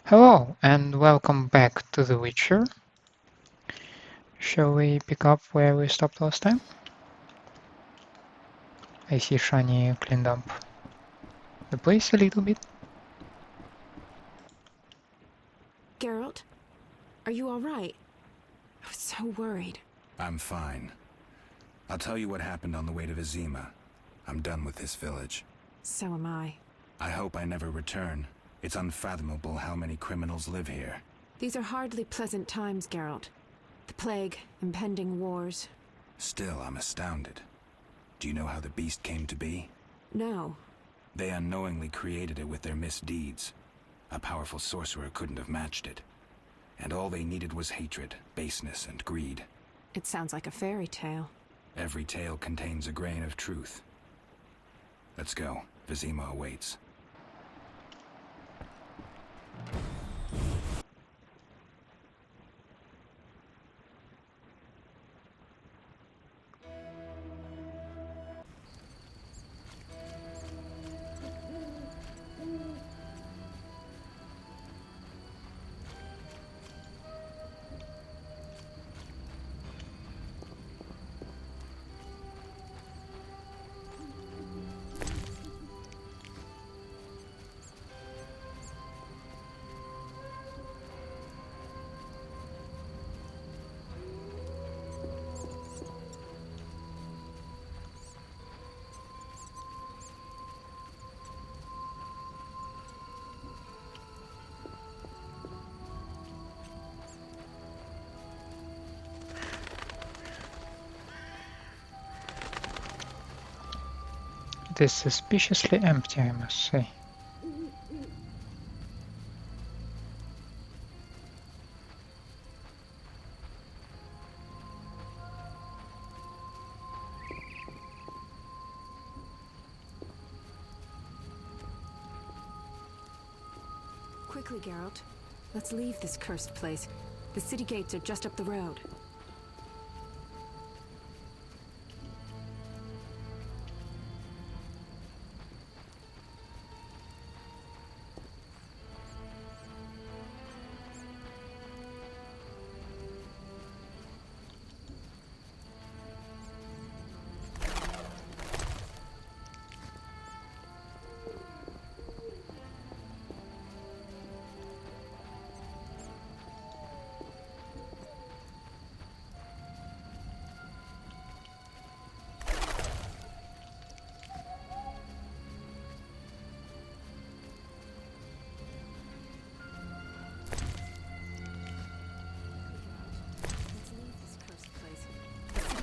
Hello and welcome back to The Witcher. Shall we pick up where we stopped last time? I see Shani cleaned up the place a little bit. Geralt, are you all right? I was so worried. I'm fine. I'll tell you what happened on the way to Vizima. I'm done with this village. So am I. I hope I never return. It's unfathomable how many criminals live here. These are hardly pleasant times, Geralt. The plague, impending wars. Still, I'm astounded. Do you know how the beast came to be? No. They unknowingly created it with their misdeeds. A powerful sorcerer couldn't have matched it. And all they needed was hatred, baseness, and greed. It sounds like a fairy tale. Every tale contains a grain of truth. Let's go. Vizima awaits. It is suspiciously empty, I must say. Quickly, Geralt. Let's leave this cursed place. The city gates are just up the road.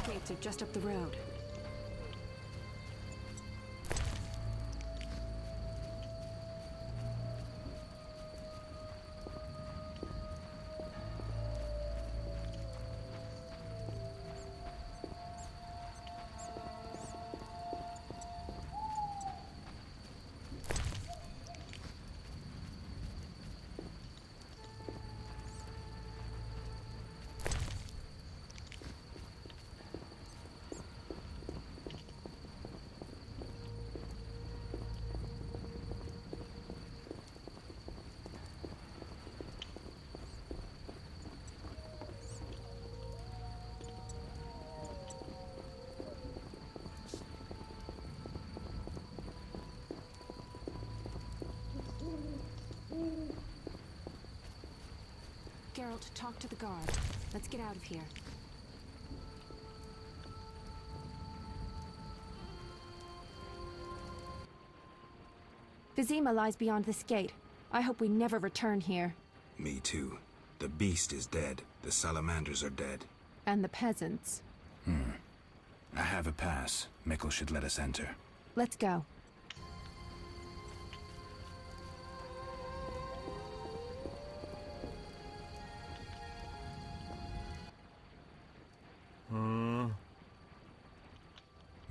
Gates are just up the road. Geralt, talk to the guard. Let's get out of here. Vizima lies beyond this gate. I hope we never return here. Me too. The beast is dead. The salamanders are dead. And the peasants. I have a pass. Mikul should let us enter. Let's go.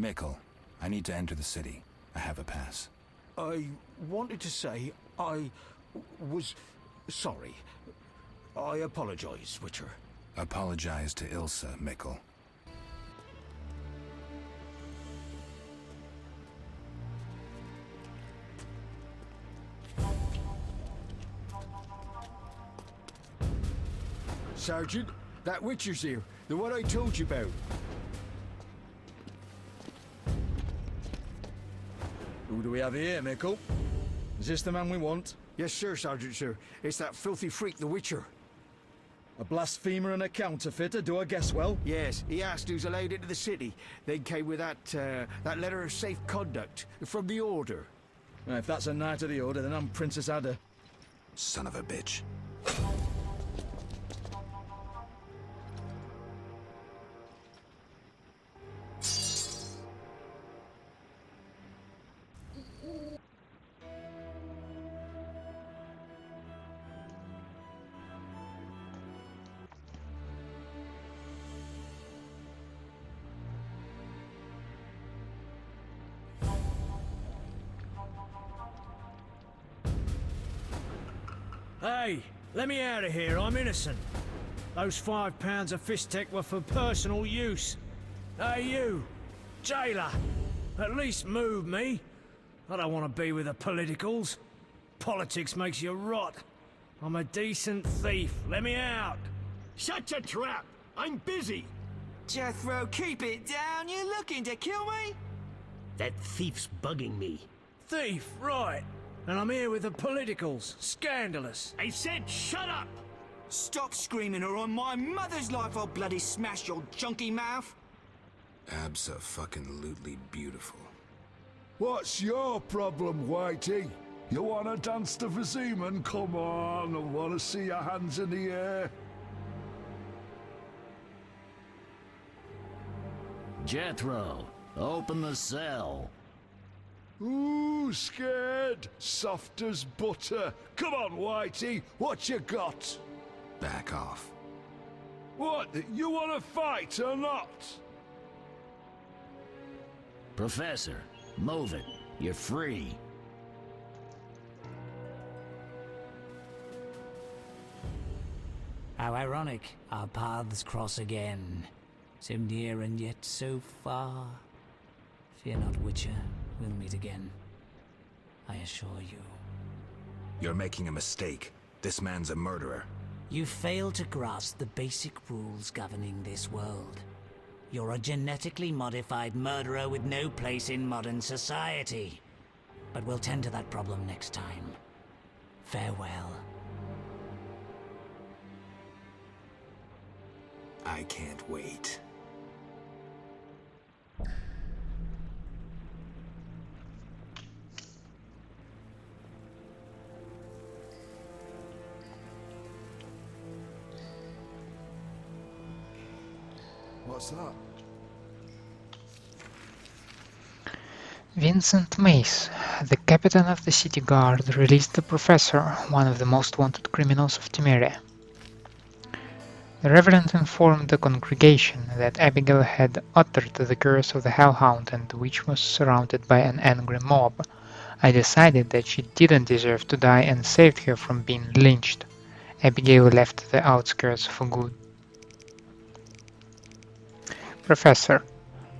Mikul, I need to enter the city. I have a pass. I wanted to say I was sorry. I apologize, Witcher. Apologize to Ilsa, Mikul. Sergeant. That Witcher's here. The one I told you about. Who do we have here, Mikul? Is this the man we want? Yes, sir, Sergeant, sir. It's that filthy freak, the Witcher. A blasphemer and a counterfeiter, do I guess well? Yes, he asked who's allowed into the city. They came with that letter of safe conduct from the Order. Well, if that's a Knight of the Order, then I'm Princess Ada. Son of a bitch. Hey, let me out of here, I'm innocent. Those £5 of fishtech were for personal use. Hey you, jailer, at least move me. I don't want to be with the politicals. Politics makes you rot. I'm a decent thief, let me out. Shut your trap! I'm busy! Jethro, keep it down. You're looking to kill me? That thief's bugging me. Thief, right. And I'm here with the politicals. Scandalous. I said shut up! Stop screaming or on my mother's life I'll bloody smash your junky mouth. Abso-fucking-lutely beautiful. What's your problem, Whitey? You wanna dance to Vizima? Come on, I wanna see your hands in the air. Jethro, open the cell. Ooh, scared? Soft as butter. Come on, Whitey, what you got? Back off. What, you wanna fight or not? Professor, move it. You're free. How ironic, our paths cross again. So near and yet so far. Fear not, Witcher, we'll meet again. I assure you. You're making a mistake. This man's a murderer. You fail to grasp the basic rules governing this world. You're a genetically modified murderer with no place in modern society. But we'll tend to that problem next time. Farewell. I can't wait. What's that? Vincent Mace, the captain of the city guard, released the professor, one of the most wanted criminals of Temeria. The Reverend informed the congregation that Abigail had uttered the curse of the Hellhound and the witch was surrounded by an angry mob. I decided that she didn't deserve to die and saved her from being lynched. Abigail left the outskirts for good. Professor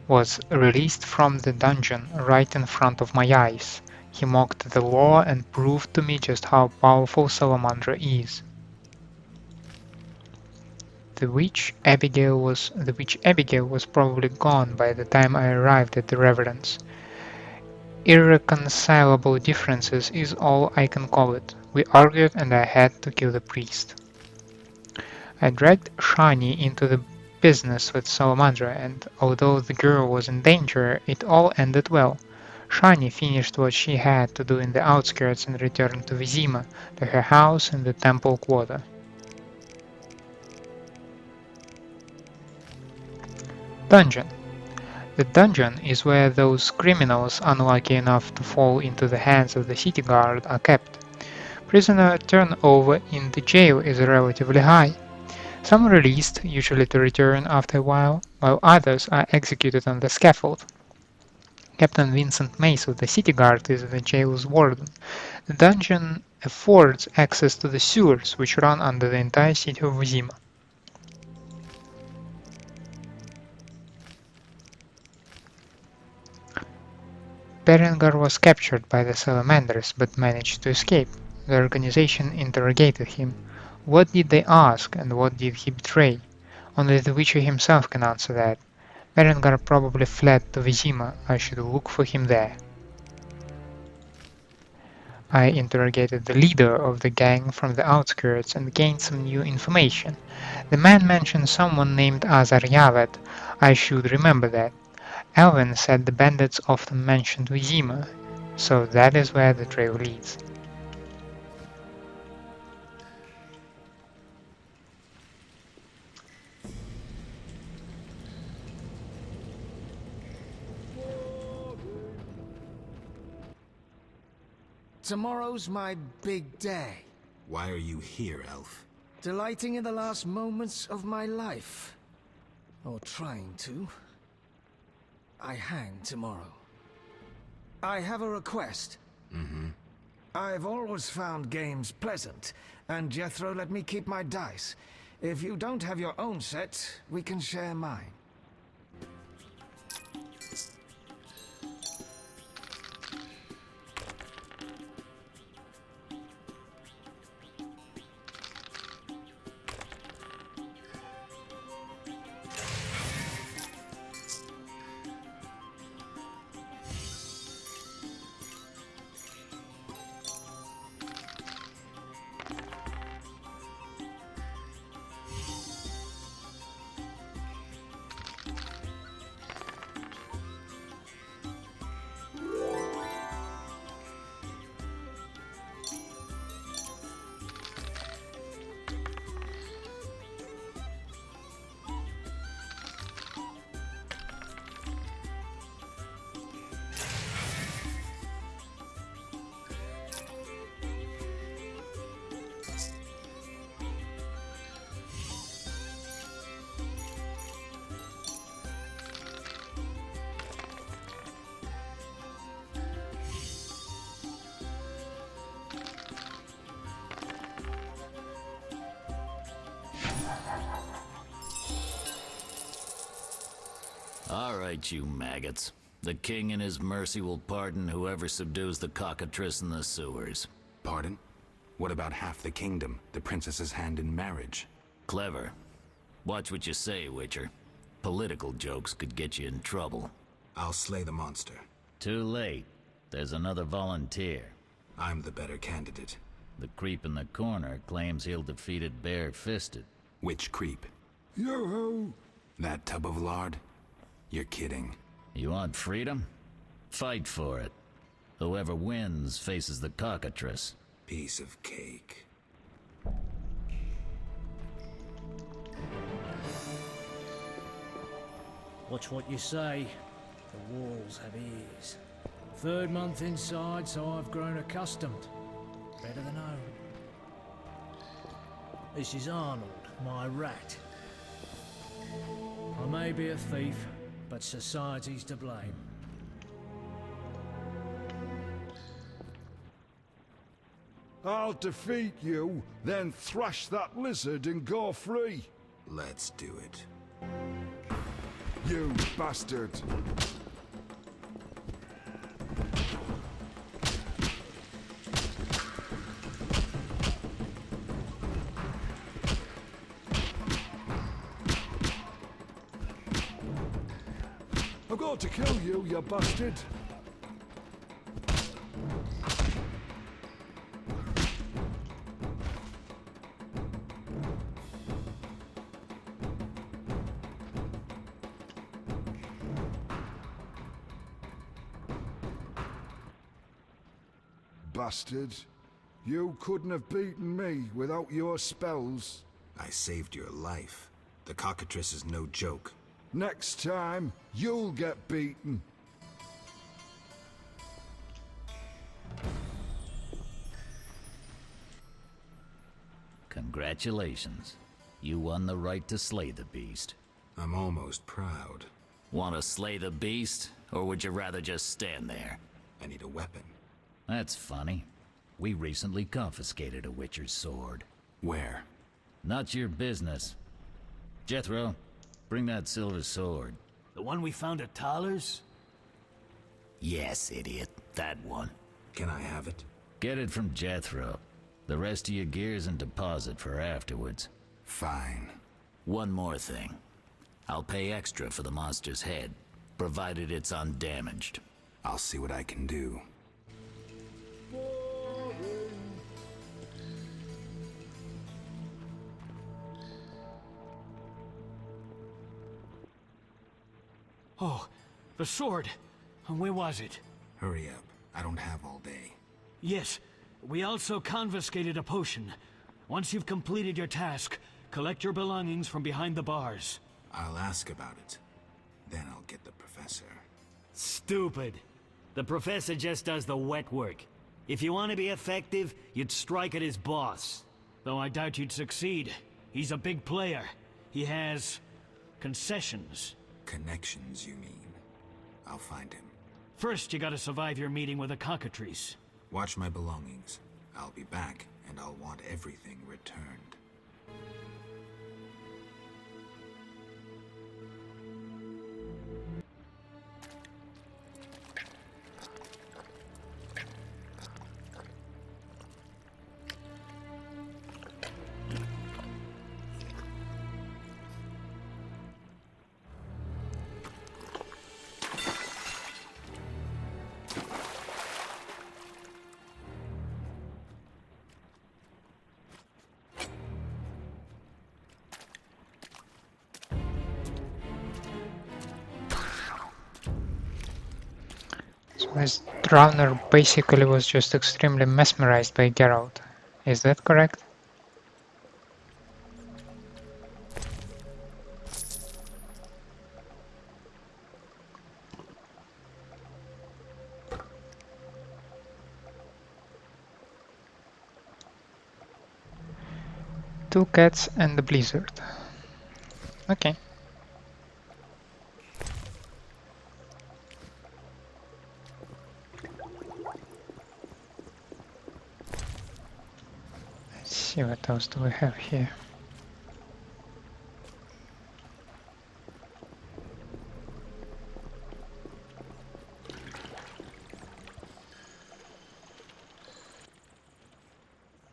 was released from the dungeon right in front of my eyes. He mocked the law and proved to me just how powerful Salamandra is. The witch Abigail was probably gone by the time I arrived at the Reverend's. Irreconcilable differences is all I can call it. We argued and I had to kill the priest. I dragged Shani into the business with Salamandra, and although the girl was in danger, it all ended well. Shani finished what she had to do in the outskirts and returned to Vizima, to her house in the temple quarter. Dungeon. The dungeon is where those criminals unlucky enough to fall into the hands of the city guard are kept. Prisoner turnover in the jail is relatively high. Some are released, usually to return after a while others are executed on the scaffold. Captain Vincent Mace of the city guard is the jail's warden. The dungeon affords access to the sewers, which run under the entire city of Vizima. Berengar was captured by the Salamanders, but managed to escape. The organization interrogated him. What did they ask, and what did he betray? Only the Witcher himself can answer that. Berengar probably fled to Vizima. I should look for him there. I interrogated the leader of the gang from the outskirts and gained some new information. The man mentioned someone named Azar Yavet. I should remember that. Alvin said the bandits often mentioned Vizima, so that is where the trail leads. Tomorrow's my big day. Why are you here, elf? Delighting in the last moments of my life. Or trying to. I hang tomorrow. I have a request. I've always found games pleasant, and Jethro let me keep my dice. If you don't have your own set, we can share mine. All right, you maggots. The king in his mercy will pardon whoever subdues the cockatrice in the sewers. Pardon? What about half the kingdom, the princess's hand in marriage? Clever. Watch what you say, Witcher. Political jokes could get you in trouble. I'll slay the monster. Too late. There's another volunteer. I'm the better candidate. The creep in the corner claims he'll defeat it bare-fisted. Which creep? Yo-ho! That tub of lard? You're kidding. You want freedom? Fight for it. Whoever wins faces the cockatrice. Piece of cake. Watch what you say. The walls have ears. Third month inside, so I've grown accustomed. Better than home. This is Arnold, my rat. I may be a thief, but society's to blame. I'll defeat you, then thrash that lizard and go free. Let's do it. You bastard. I've got to kill you, you bastard. Bastard. You couldn't have beaten me without your spells. I saved your life. The cockatrice is no joke. Next time, you'll get beaten. Congratulations. You won the right to slay the beast. I'm almost proud. Want to slay the beast, or would you rather just stand there? I need a weapon. That's funny. We recently confiscated a Witcher's sword. Where? Not your business. Jethro, bring that silver sword. The one we found at Thaler's? Yes, idiot. That one. Can I have it? Get it from Jethro. The rest of your gear's in deposit for afterwards. Fine. One more thing. I'll pay extra for the monster's head, provided it's undamaged. I'll see what I can do. Oh, the sword. Where was it? Hurry up. I don't have all day. Yes, we also confiscated a potion. Once you've completed your task, collect your belongings from behind the bars. I'll ask about it. Then I'll get the professor. Stupid. The professor just does the wet work. If you want to be effective, you'd strike at his boss. Though I doubt you'd succeed. He's a big player. He has... concessions. Connections, you mean? I'll find him. First, you gotta survive your meeting with a cockatrice. Watch my belongings. I'll be back, and I'll want everything returned. This Drowner basically was just extremely mesmerized by Geralt. Is that correct? Two cats and the blizzard. Okay. Let's see what else do we have here.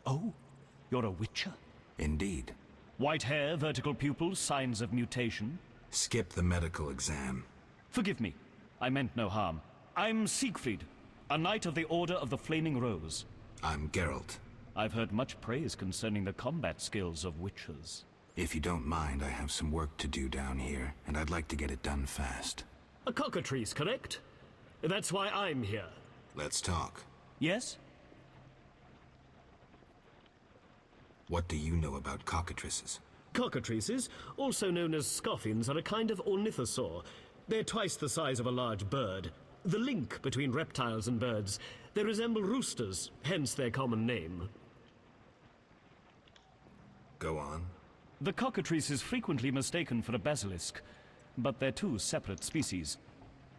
Oh, you're a witcher? Indeed. White hair, vertical pupils, signs of mutation? Skip the medical exam. Forgive me. I meant no harm. I'm Siegfried, a knight of the Order of the Flaming Rose. I'm Geralt. I've heard much praise concerning the combat skills of witchers. If you don't mind, I have some work to do down here, and I'd like to get it done fast. A cockatrice, correct? That's why I'm here. Let's talk. Yes? What do you know about cockatrices? Cockatrices, also known as scoffins, are a kind of ornithosaur. They're twice the size of a large bird. The link between reptiles and birds. They resemble roosters, hence their common name. Go on. The cockatrice is frequently mistaken for a basilisk, but they're two separate species.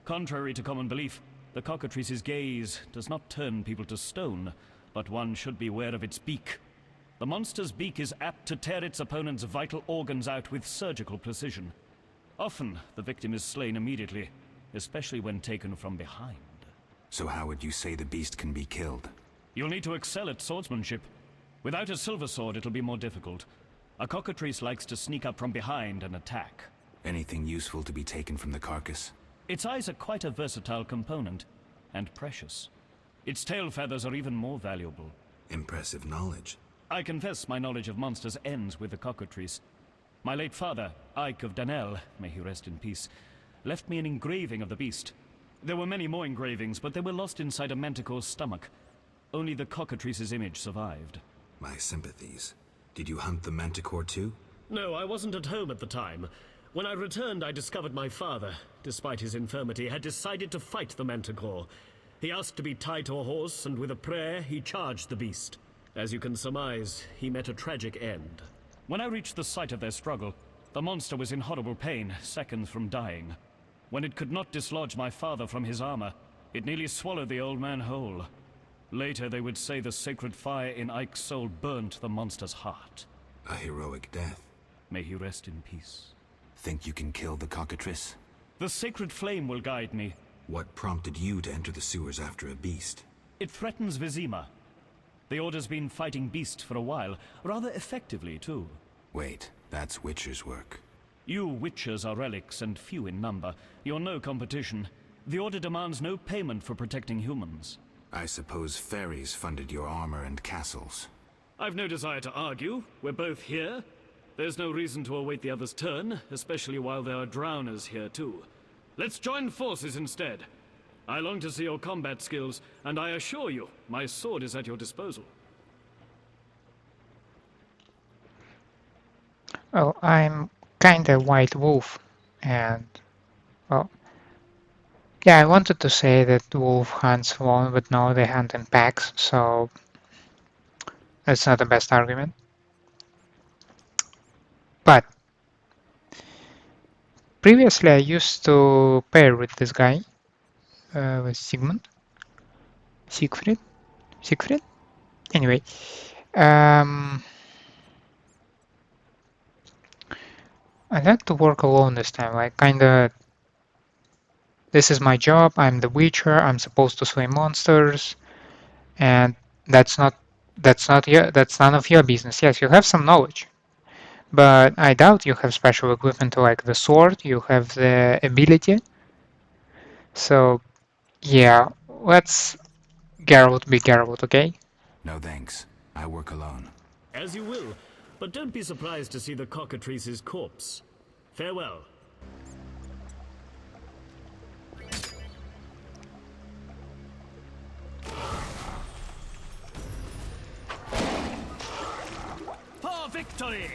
Contrary to common belief, the cockatrice's gaze does not turn people to stone, but one should beware of its beak. The monster's beak is apt to tear its opponent's vital organs out with surgical precision. Often, the victim is slain immediately, especially when taken from behind. So how would you say the beast can be killed? You'll need to excel at swordsmanship. Without a silver sword, it'll be more difficult. A cockatrice likes to sneak up from behind and attack. Anything useful to be taken from the carcass? Its eyes are quite a versatile component, and precious. Its tail feathers are even more valuable. Impressive knowledge. I confess my knowledge of monsters ends with the cockatrice. My late father, Ike of Danel, may he rest in peace, left me an engraving of the beast. There were many more engravings, but they were lost inside a manticore's stomach. Only the cockatrice's image survived. My sympathies. Did you hunt the manticore too? No, I wasn't at home at the time. When I returned, I discovered my father, despite his infirmity, had decided to fight the manticore. He asked to be tied to a horse, and with a prayer, he charged the beast. As you can surmise, he met a tragic end. When I reached the site of their struggle, the monster was in horrible pain, seconds from dying. When it could not dislodge my father from his armor, it nearly swallowed the old man whole. Later, they would say the sacred fire in Ike's soul burnt the monster's heart. A heroic death. May he rest in peace. Think you can kill the cockatrice? The sacred flame will guide me. What prompted you to enter the sewers after a beast? It threatens Vizima. The Order's been fighting Beast for a while, rather effectively, too. Wait, that's Witcher's work. You Witchers are relics and few in number. You're no competition. The Order demands no payment for protecting humans. I suppose fairies funded your armor and castles. I've no desire to argue. We're both here. There's no reason to await the other's turn, especially while there are drowners here too. Let's join forces instead. I long to see your combat skills, and I assure you, my sword is at your disposal. Well, I'm kinda white wolf, and well, yeah, I wanted to say that the wolf hunts alone, but no, they hunt in packs, so that's not the best argument. But previously I used to pair with this guy, with Siegfried? Anyway, um, I like to work alone this time, like kinda, this is my job, I'm the Witcher, I'm supposed to slay monsters, and that's none of your business. Yes, you have some knowledge, but I doubt you have special equipment like the sword, you have the ability. So, yeah, let's Geralt be Geralt, okay? No thanks. I work alone. As you will, but don't be surprised to see the cockatrice's corpse. Farewell. For victory!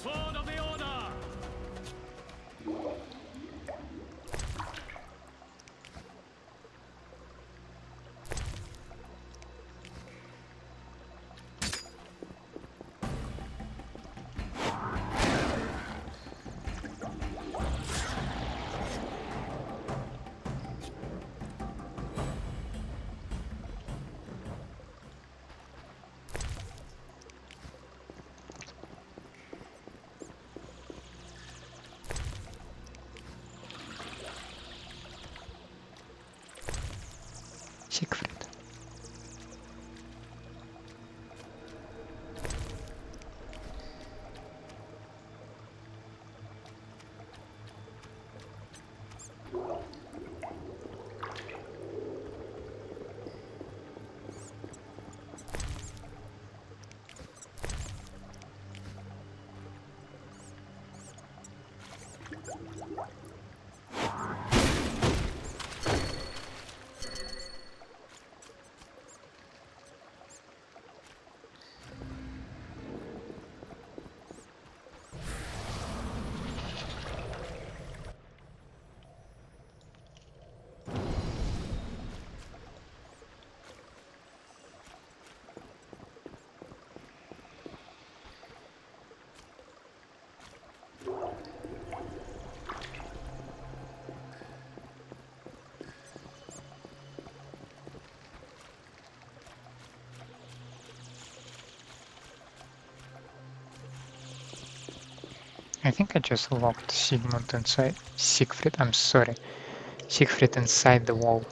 Sword of the Order! Siegfried. I think I just locked Siegfried, I'm sorry, Siegfried inside the wall.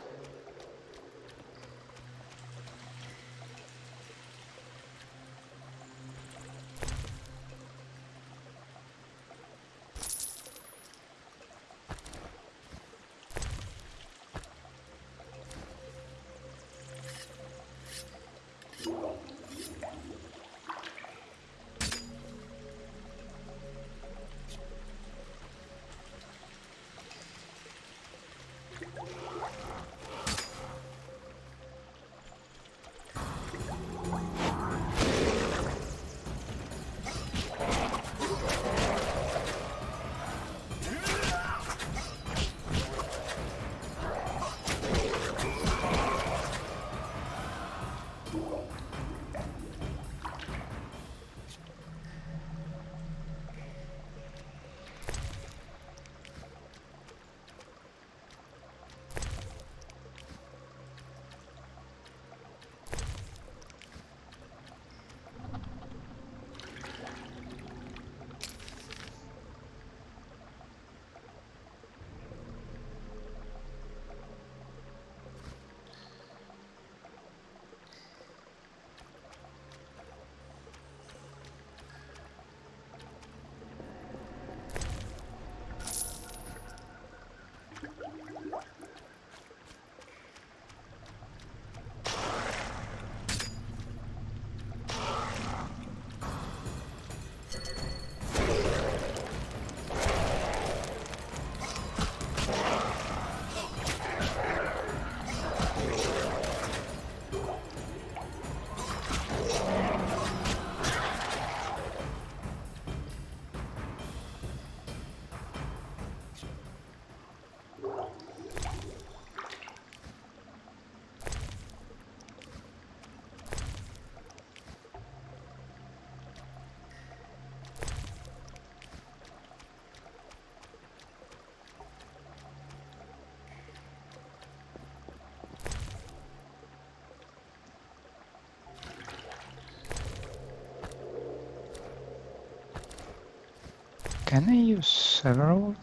Can I use several of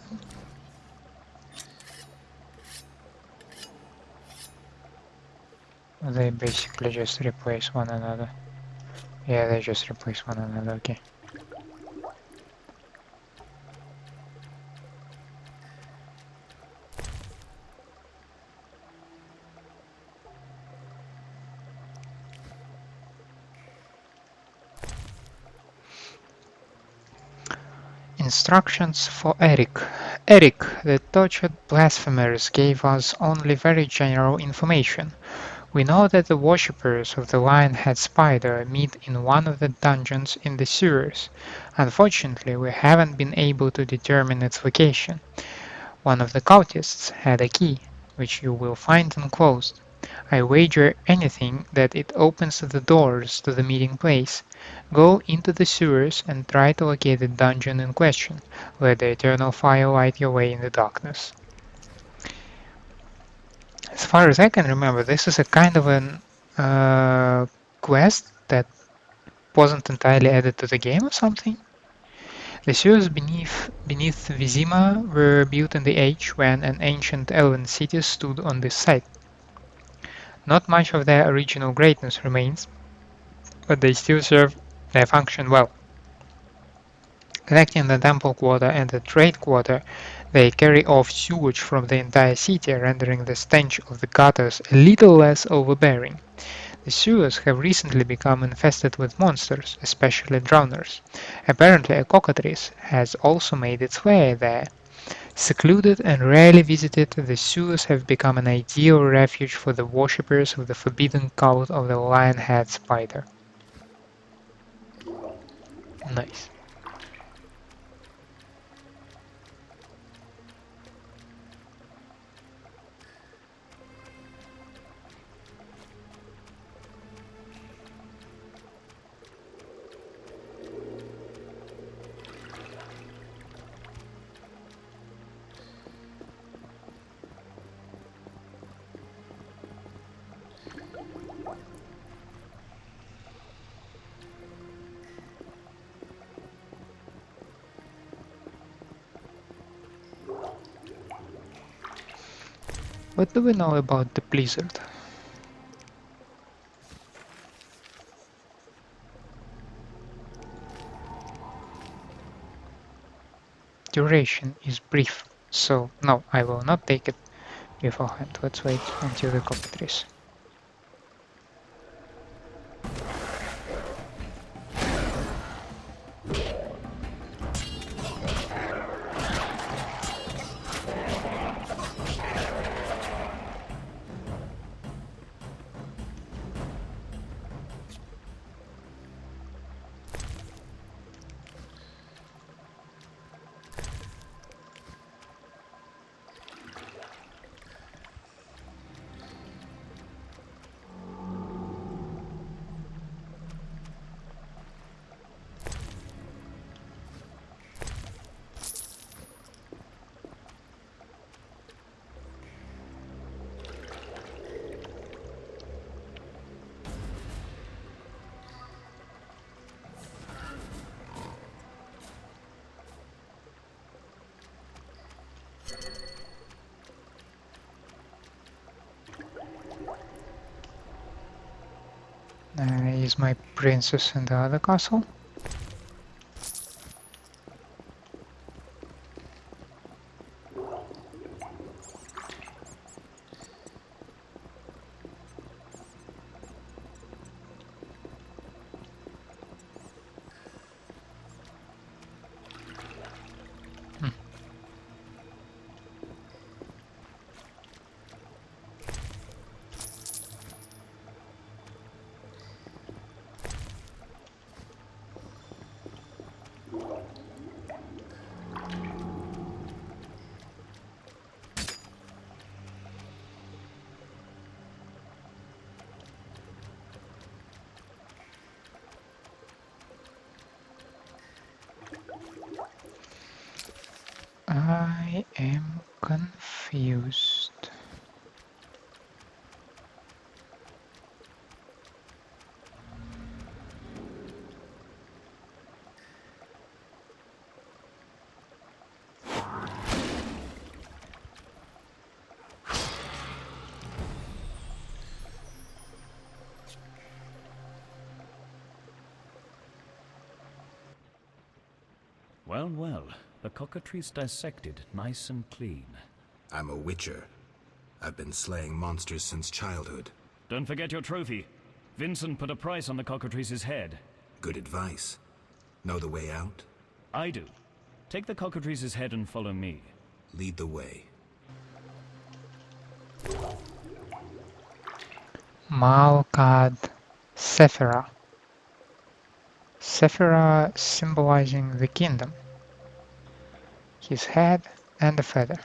them? They basically just replace one another. Yeah, they just replace one another, okay. Instructions for Eric. Eric, the tortured blasphemers gave us only very general information. We know that the worshippers of the Lion-Head Spider meet in one of the dungeons in the sewers. Unfortunately, we haven't been able to determine its location. One of the cultists had a key, which you will find enclosed. I wager anything that it opens the doors to the meeting place. Go into the sewers and try to locate the dungeon in question. Let the eternal fire light your way in the darkness. As far as I can remember, this is a kind of an quest that wasn't entirely added to the game or something. The sewers beneath Vizima were built in the age when an ancient elven city stood on this site. Not much of their original greatness remains, but they still serve their function well. Connecting the temple quarter and the trade quarter, they carry off sewage from the entire city, rendering the stench of the gutters a little less overbearing. The sewers have recently become infested with monsters, especially drowners. Apparently a cockatrice has also made its way there. Secluded and rarely visited, the sewers have become an ideal refuge for the worshippers of the forbidden cult of the lion-head spider. Nice. What do we know about the blizzard? Duration is brief, so no, I will not take it beforehand. Let's wait until the cockatrice. Is my princess in the other castle? I am confused. Well, well. The cockatrice dissected, nice and clean. I'm a witcher. I've been slaying monsters since childhood. Don't forget your trophy. Vincent put a price on the cockatrice's head. Good advice. Know the way out? I do. Take the cockatrice's head and follow me. Lead the way. Malkad Sephira. Sephira symbolizing the kingdom. His head and a feather.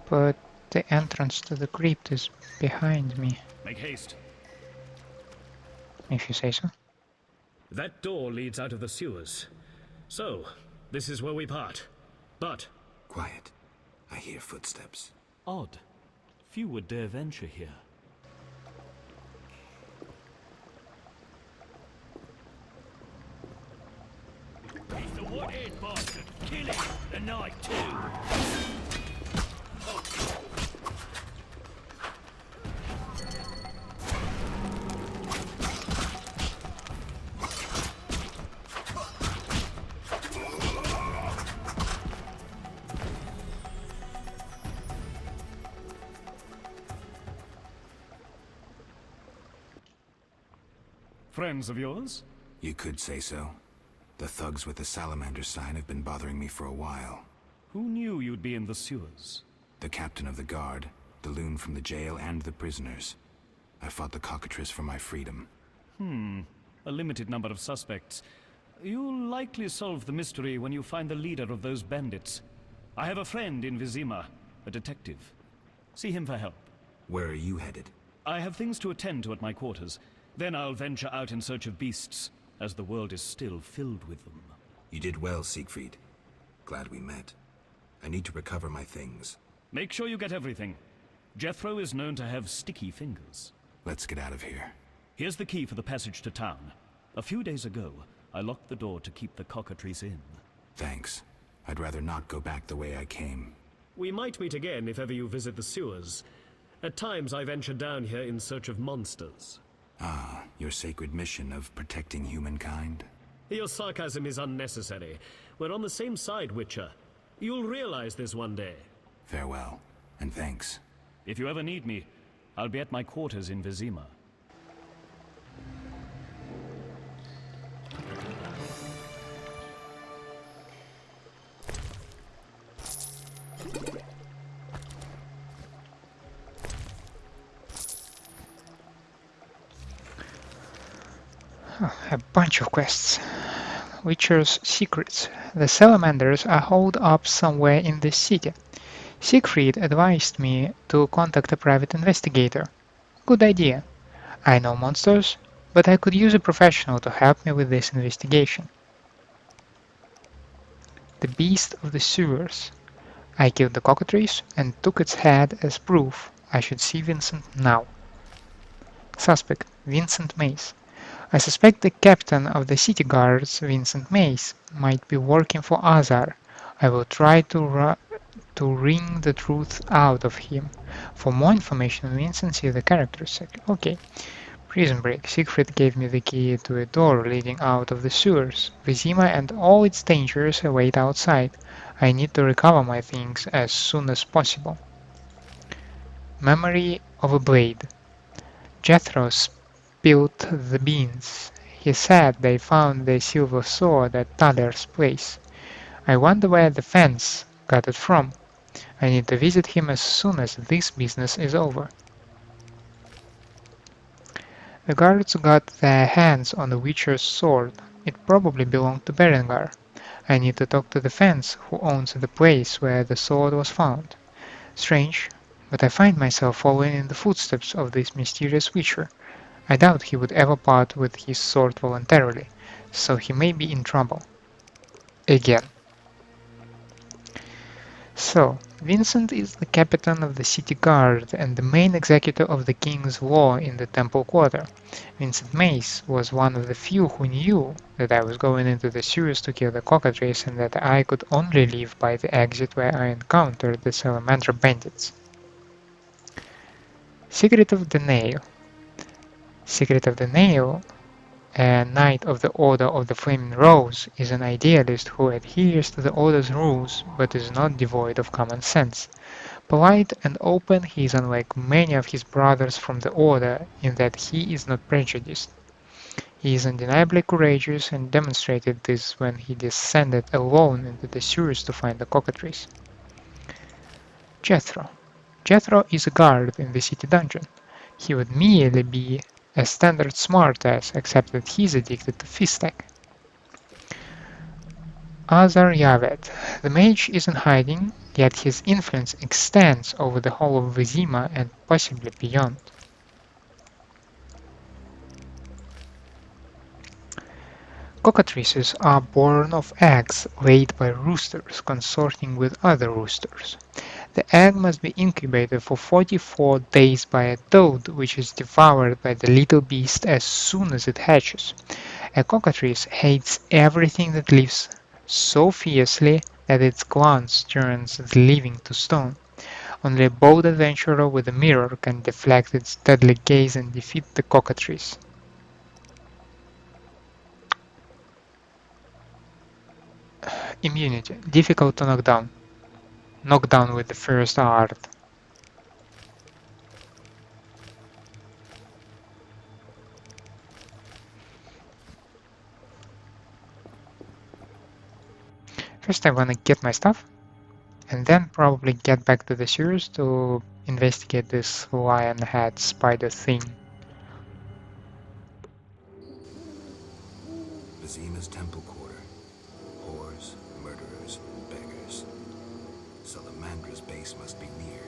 But the entrance to the crypt is behind me, Make haste. if you say so. That door leads out of the sewers. So, this is where we part. But... Quiet. I hear footsteps. Odd. Few would dare venture here. He's the one-head bastard. Kill him! The knife too! Friends of yours? You could say so. The thugs with the salamander sign have been bothering me for a while. Who knew you'd be in the sewers? The captain of the guard, the loon from the jail, and the prisoners. I fought the cockatrice for my freedom. A limited number of suspects. You'll likely solve the mystery when you find the leader of those bandits. I have a friend in Vizima, a detective. See him for help. Where are you headed? I have things to attend to at my quarters. Then I'll venture out in search of beasts, as the world is still filled with them. You did well, Siegfried. Glad we met. I need to recover my things. Make sure you get everything. Jethro is known to have sticky fingers. Let's get out of here. Here's the key for the passage to town. A few days ago, I locked the door to keep the cockatrice in. Thanks. I'd rather not go back the way I came. We might meet again if ever you visit the sewers. At times I venture down here in search of monsters. Ah, your sacred mission of protecting humankind? Your sarcasm is unnecessary. We're on the same side, Witcher. You'll realize this one day. Farewell, and thanks. If you ever need me, I'll be at my quarters in Vizima. A bunch of quests. Witcher's secrets. The salamanders are holed up somewhere in the city. Siegfried advised me to contact a private investigator. Good idea. I know monsters, but I could use a professional to help me with this investigation. The beast of the sewers. I killed the cockatrice and took its head as proof. I should see Vincent now. Suspect, Vincent Mace. I suspect the captain of the city guards, Vincent Mace, might be working for Azar. I will try to wring the truth out of him. For more information on Vincent, see the characters section. Okay. Prison break. Siegfried gave me the key to a door leading out of the sewers. Vizima and all its dangers await outside. I need to recover my things as soon as possible. Memory of a blade. Jethro spilled the beans. He said they found the silver sword at Taler's place. I wonder where the fence got it from. I need to visit him as soon as this business is over. The guards got their hands on the Witcher's sword. It probably belonged to Berengar. I need to talk to the fence who owns the place where the sword was found. Strange, but I find myself following in the footsteps of this mysterious Witcher. I doubt he would ever part with his sword voluntarily, so he may be in trouble. Again. So, Vincent is the captain of the city guard and the main executor of the king's law in the temple quarter. Vincent Mace was one of the few who knew that I was going into the sewers to kill the cockatrice and that I could only leave by the exit where I encountered the salamander bandits. Secret of the Nail. Secret of the Nail A Knight of the Order of the Flaming Rose is an idealist who adheres to the Order's rules but is not devoid of common sense. Polite and open, he is unlike many of his brothers from the Order in that he is not prejudiced. He is undeniably courageous and demonstrated this when he descended alone into the sewers to find the cockatrice. Jethro. Jethro is a guard in the city dungeon. He would merely be a standard smartass, except that he's addicted to Fistek. Azar Yavet. The mage is in hiding, yet his influence extends over the whole of Vizima and possibly beyond. Cockatrices are born of eggs laid by roosters consorting with other roosters. The egg must be incubated for 44 days by a toad, which is devoured by the little beast as soon as it hatches. A cockatrice hates everything that lives so fiercely that its glance turns the living to stone. Only a bold adventurer with a mirror can deflect its deadly gaze and defeat the cockatrice. Immunity. Difficult to knock down. Knock down with the first art. First I wanna get my stuff, and then probably get back to the sewers to investigate this lion head spider thing. Vizima's temple quarter. Whores, murderers, beggars. So the Mandra's base must be near.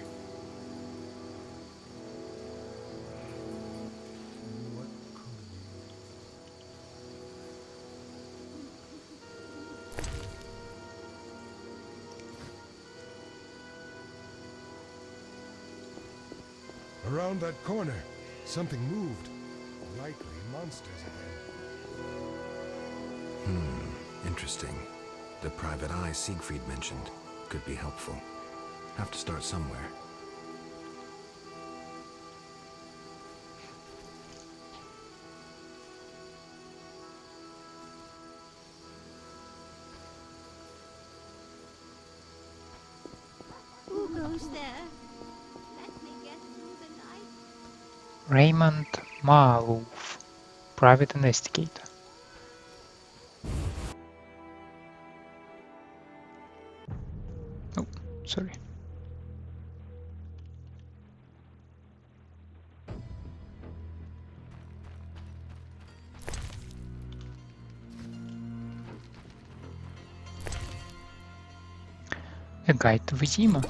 Around that corner, something moved. Likely monsters again. Interesting. The private eye Siegfried mentioned could be helpful. Have to start somewhere. Who goes there? Let me get through the night. Raymond Maarloeve, private investigator. Oh, sorry. A guide to Vizima.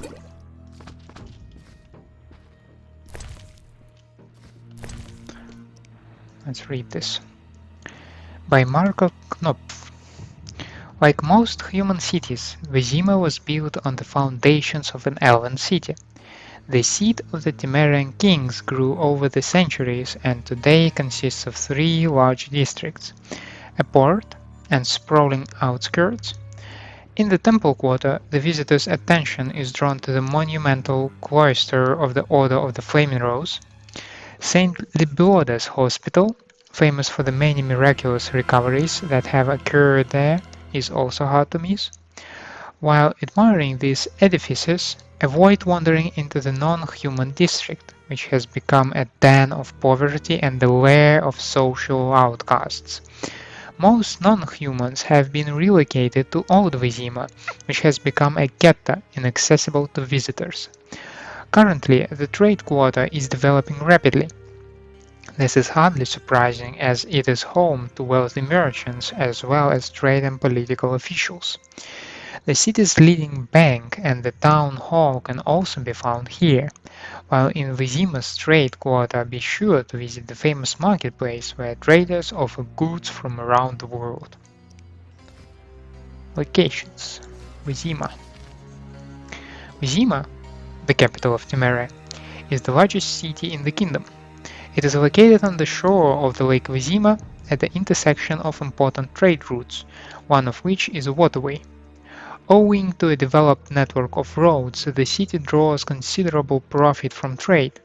Let's read this. By Marco Knopf. Like most human cities, Vizima was built on the foundations of an elven city. The seat of the Temerian kings grew over the centuries and today consists of 3 large districts, a port and sprawling outskirts. In the temple quarter, the visitor's attention is drawn to the monumental Cloister of the Order of the Flaming Rose, St. Libioda's Hospital, famous for the many miraculous recoveries that have occurred there, is also hard to miss. While admiring these edifices, avoid wandering into the non-human district, which has become a den of poverty and the lair of social outcasts. Most non-humans have been relocated to Old Vizima, which has become a ghetto inaccessible to visitors. Currently, the trade quarter is developing rapidly. This is hardly surprising, as it is home to wealthy merchants as well as trade and political officials. The city's leading bank and the town hall can also be found here, while in Vizima's trade quarter be sure to visit the famous marketplace where traders offer goods from around the world. Locations. Vizima. Vizima, the capital of Temeria, is the largest city in the kingdom. It is located on the shore of the Lake Vizima at the intersection of important trade routes, one of which is a waterway. Owing to a developed network of roads, the city draws considerable profit from trade.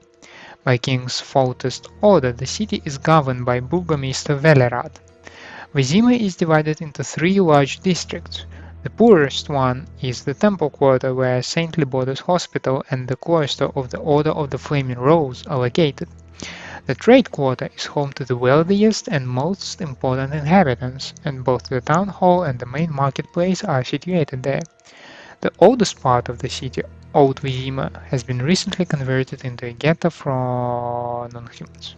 By King's faultest order, the city is governed by Burgomaster Velerad. Vizima is divided into 3 large districts. The poorest one is the Temple Quarter, where St. Liboda's Hospital and the Cloister of the Order of the Flaming Rose are located. The Trade Quarter is home to the wealthiest and most important inhabitants, and both the town hall and the main marketplace are situated there. The oldest part of the city, Old Vizima, has been recently converted into a ghetto for non-humans.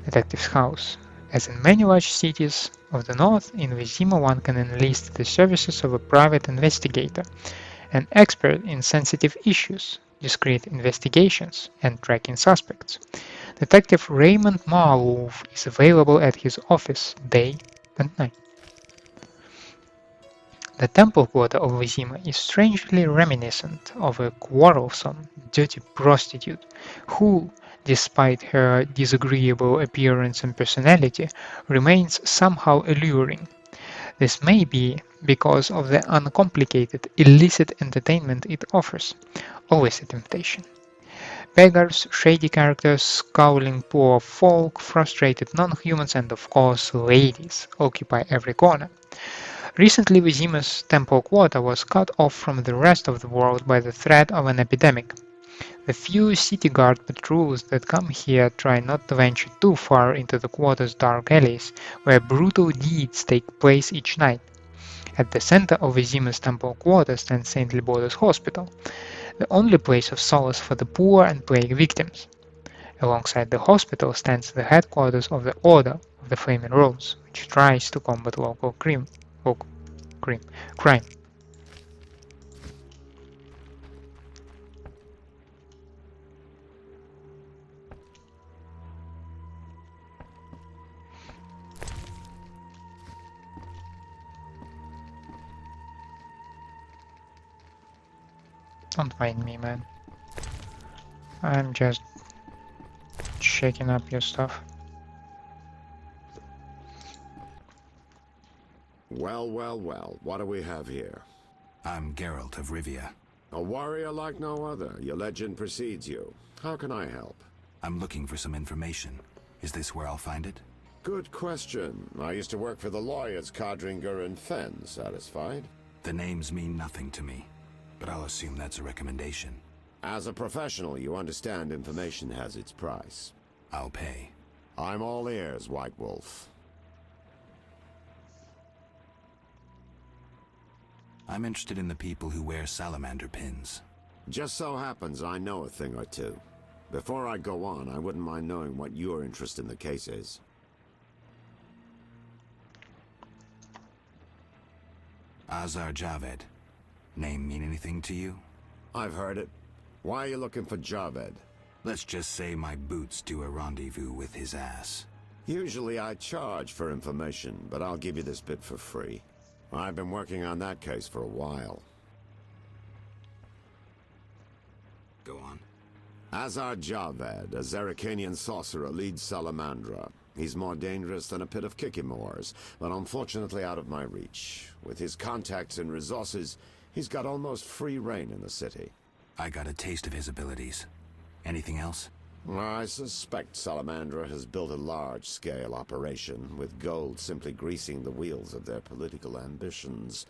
Detective's house. As in many large cities of the north, in Vizima one can enlist the services of a private investigator, an expert in sensitive issues, discreet investigations, and tracking suspects. Detective Raymond Maarloeve is available at his office day and night. The temple quarter of Vizima is strangely reminiscent of a quarrelsome, dirty prostitute who, despite her disagreeable appearance and personality, remains somehow alluring. This may be because of the uncomplicated, illicit entertainment it offers, always a temptation. Beggars, shady characters, scowling poor folk, frustrated non-humans, and of course ladies occupy every corner. Recently, Vizima's temple quarter was cut off from the rest of the world by the threat of an epidemic. The few city guard patrols that come here try not to venture too far into the quarter's dark alleys, where brutal deeds take place each night. At the center of Vizima's temple quarter stands St. Liboda's Hospital, the only place of solace for the poor and plague victims. Alongside the hospital stands the headquarters of the Order of the Flaming Rose, which tries to combat local crime. Don't mind me, man. I'm just checking up your stuff. Well, well, well. What do we have here? I'm Geralt of Rivia. A warrior like no other. Your legend precedes you. How can I help? I'm looking for some information. Is this where I'll find it? Good question. I used to work for the lawyers Codringer and Fenn. Satisfied? The names mean nothing to me, but I'll assume that's a recommendation. As a professional, you understand information has its price. I'll pay. I'm all ears, White Wolf. I'm interested in the people who wear salamander pins. Just so happens I know a thing or two. Before I go on, I wouldn't mind knowing what your interest in the case is. Azar Javed. Name mean anything to you? I've heard it. Why are you looking for Javed? Let's just say my boots do a rendezvous with his ass. Usually I charge for information, but I'll give you this bit for free. I've been working on that case for a while. Go on. Azar Javed, a Zerrikanian sorcerer, leads Salamandra. He's more dangerous than a pit of Kikimors, but unfortunately out of my reach. With his contacts and resources, he's got almost free reign in the city. I got a taste of his abilities. Anything else? I suspect Salamandra has built a large-scale operation, with gold simply greasing the wheels of their political ambitions.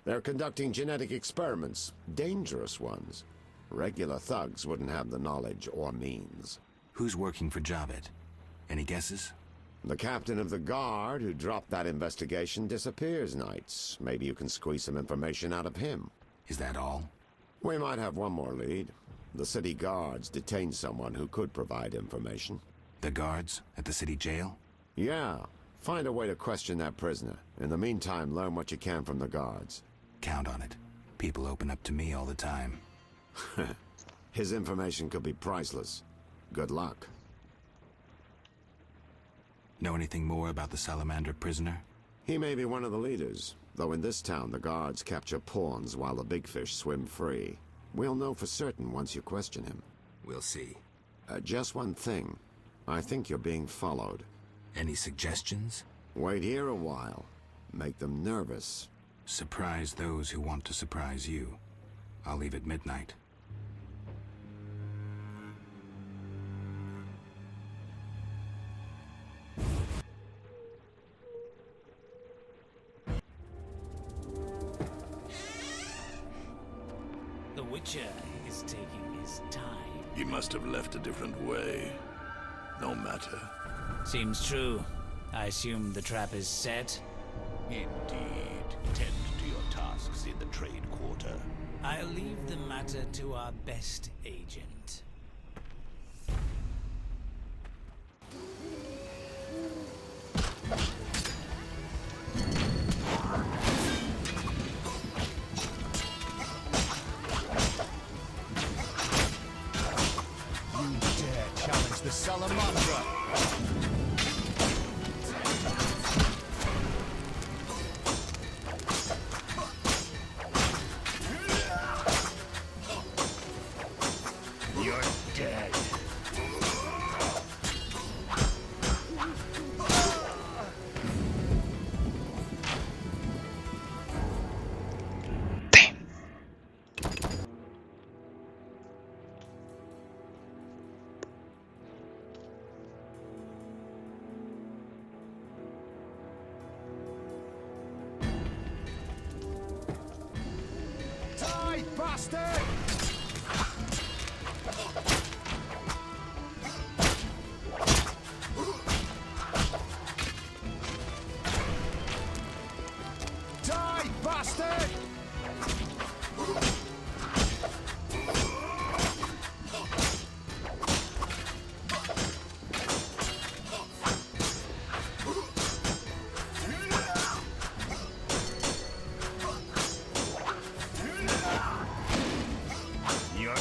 They're conducting genetic experiments, dangerous ones. Regular thugs wouldn't have the knowledge or means. Who's working for Javed? Any guesses? The captain of the guard who dropped that investigation disappears nights. Maybe you can squeeze some information out of him. Is that all? We might have one more lead. The city guards detained someone who could provide information. The guards at the city jail? Yeah. Find a way to question that prisoner. In the meantime, learn what you can from the guards. Count on it. People open up to me all the time. His information could be priceless. Good luck. Know anything more about the Salamander prisoner? He may be one of the leaders, though in this town the guards capture pawns while the big fish swim free. We'll know for certain once you question him. We'll see. Just one thing. I think you're being followed. Any suggestions? Wait here a while. Make them nervous. Surprise those who want to surprise you. I'll leave at midnight. butcher is taking his time. He must have left a different way. No matter. Seems true. I assume the trap is set? Indeed. Tend to your tasks in the trade quarter. I'll leave the matter to our best agent. You dare challenge the Salamandra! You're dead. Die, bastard! Die, bastard! You're...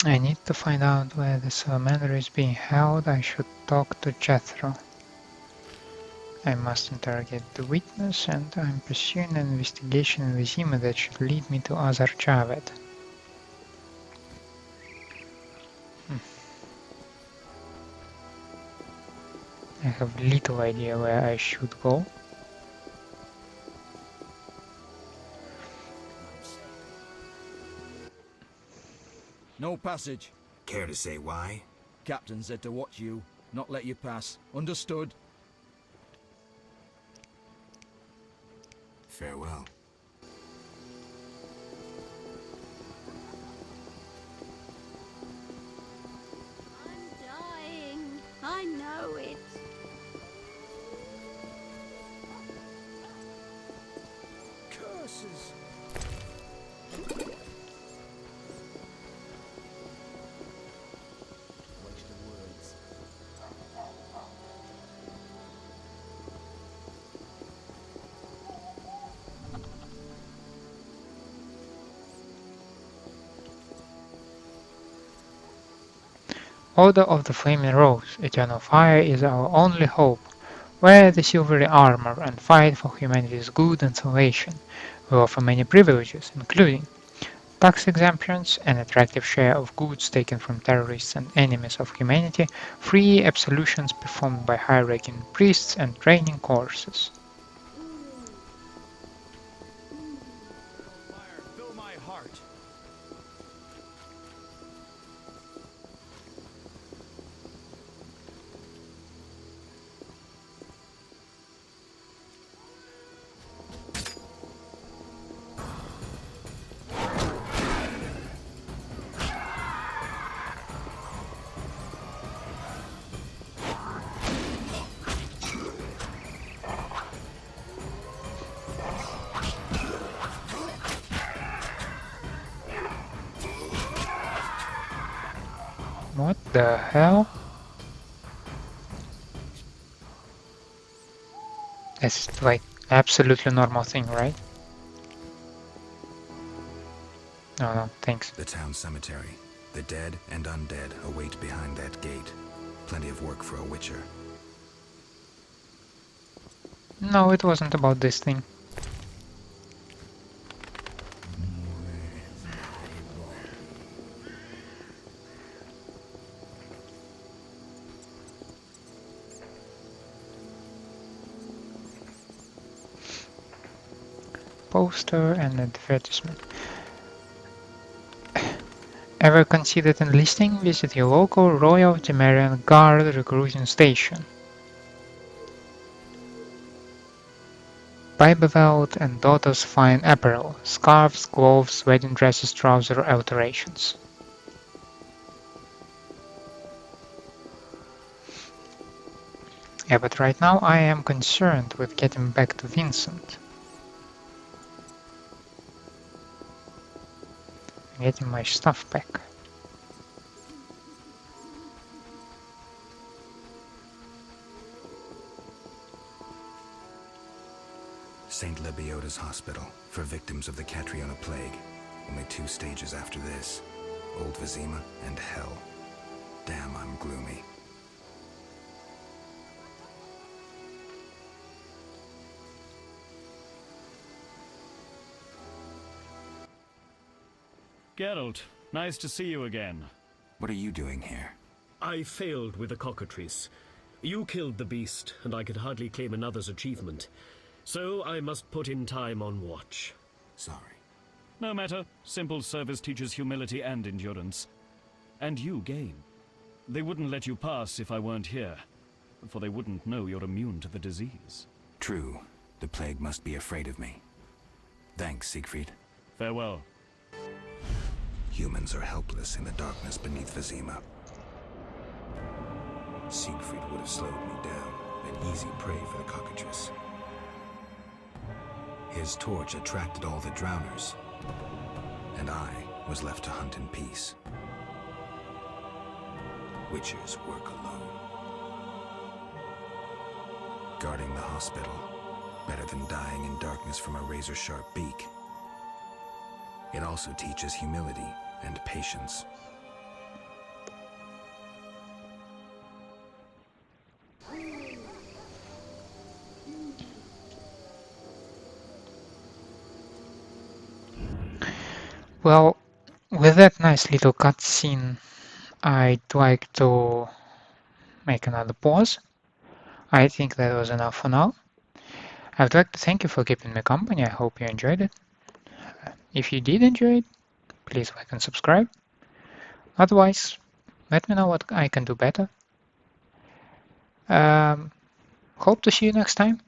I need to find out where the salamander is being held. I should talk to Jethro. I must interrogate the witness, and I'm pursuing an investigation in Vizima that should lead me to Azar Javed. I have little idea where I should go. No passage. Care to say why? Captain said to watch you, not let you pass. Understood? Farewell. I'm dying. I know it. Curses! Waste of words. Order of the Flaming Rose, eternal fire is our only hope. Wear the silvery armor and fight for humanity's good and salvation. We offer many privileges, including tax exemptions, an attractive share of goods taken from terrorists and enemies of humanity, free absolutions performed by high-ranking priests, and training courses. Fire, fill my heart. What the hell? That's like absolutely normal thing, right? No, no, thanks. The town cemetery. The dead and undead await behind that gate. Plenty of work for a witcher. No, it wasn't about this thing. Poster and advertisement. Ever considered enlisting? Visit your local Royal Temerian Guard recruiting station. Buy beveled and daughter's fine apparel, scarves, gloves, wedding dresses, trouser alterations. Yeah, but right now I am concerned with getting back to Vincent. Getting my stuff back. St. Lebioda's Hospital for victims of the Catriona Plague. Only 2 stages after this. Old Vizima and Hell. Damn, I'm gloomy. Geralt, nice to see you again. What are you doing here? I failed with the cockatrice. You killed the beast, and I could hardly claim another's achievement. So I must put in time on watch. Sorry. No matter. Simple service teaches humility and endurance. And you gain. They wouldn't let you pass if I weren't here, for they wouldn't know you're immune to the disease. True. The plague must be afraid of me. Thanks, Siegfried. Farewell. Humans are helpless in the darkness beneath Vizima. Siegfried would have slowed me down, an easy prey for the cockatrice. His torch attracted all the drowners, and I was left to hunt in peace. Witchers work alone. Guarding the hospital, better than dying in darkness from a razor-sharp beak. It also teaches humility and patience. Well, with that nice little cutscene, I'd like to make another pause. I think that was enough for now. I would like to thank you for keeping me company. I hope you enjoyed it. If you did enjoy it, please like and subscribe. Otherwise, let me know what I can do better. Hope to see you next time.